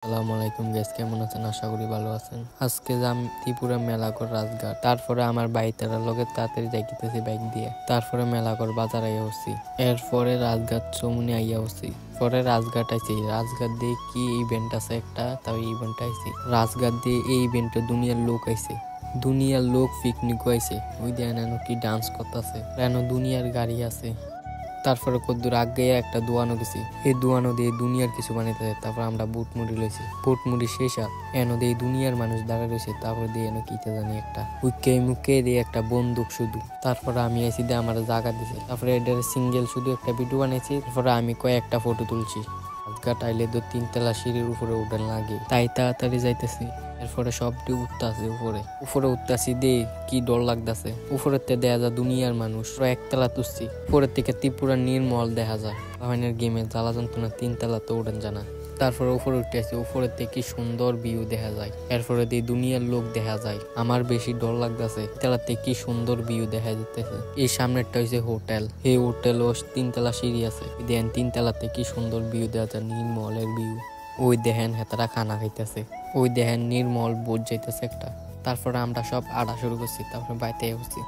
আসসালামু আলাইকুম গাইস, কেমন আছেন? আশা করি ভালো আছেন। আজকে যাম ত্রিপুরা মেলাঘর রাজঘাট। তারপরে আমার বাইকটার লগে তাড়াতাড়ি যাইতেছি বাইক দিয়ে। তারপরে মেলাঘর বাজার আইয়া উঠছি। এরপরে রাজঘাট চৌমুনি আইয়া উঠছি। পরে রাজঘাট আইছি। রাজঘাট দিয়ে কি ইভেন্ট আছে একটা, তাও ইভেন্ট আইছি। রাজঘাট দিয়ে এই ইভেন্টে দুনিয়ার লোক আইছে। দুনিয়ার লোক পিকনিক আইছে। ওই দিয়ে কি ডান্স করতেছে। দুনিয়ার গাড়ি আছে। তারপরে কদ্দুর আগে একটা দোয়ানো গেছি। এই দোয়ানো দিয়ে দুনিয়ার কিছু বানাইতেছে। তারপর আমরা বুট মুড়ি লইছি। বুট মুড়ি শেষ এনো দিয়ে দুনিয়ার মানুষ দাঁড়া রয়েছে। তারপর দিয়ে এনো কিতে জানি একটা উইকে মুখে দিয়ে একটা বন্দুক শুধু। তারপরে আমি এসি দিয়ে আমার জায়গা দিছি। তারপরে এটার সিঙ্গেল শুধু একটা ভিডিও বানাইছি। তারপরে আমি কয়েকটা ফটো তুলছি। রাজঘাট আইলে 3 তলা সিঁড়ির উপরে উঠেন লাগে, তাই তাড়াতাড়ি যাইতেছি। এরপরে সবটি উঠতেছে উপরে উঠতেছি দে কি ডর লাগতেছে। উপরের থেকে দেখা যায় দুনিয়ার মানুষ। একতলা তুলছি, উপরের থেকে ত্রিপুরা নির্মল দেখা যায়। গেমের জ্বালা যন্ত্রণা 3 তলা তো উঠেন জানা। তারপরে উপরে উঠে আসি, উপরের থেকে কি সুন্দর ভিউ দেখা যায়। এরপরে দিয়ে দুনিয়ার লোক দেখা যায়। আমার বেশি ডর লাগতেছে। তলাতে কি সুন্দর ভিউ দেখা যেতেছে। এই সামনেরটা হচ্ছে হোটেল। এই হোটেল 3 তলা সিঁড়ি আছে। দেখেন 3 তলাতে কি সুন্দর ভিউ দেখা যায়, নির্মলের ভিউ। ওই দেখেন হেতারা খানা খাইতেছে। ওই দেখেন নির্মল বোঝ যাইতেছে একটা। তারপরে আমরা সব আড়া শুরু করছি। তারপরে বাইতে উঠছি।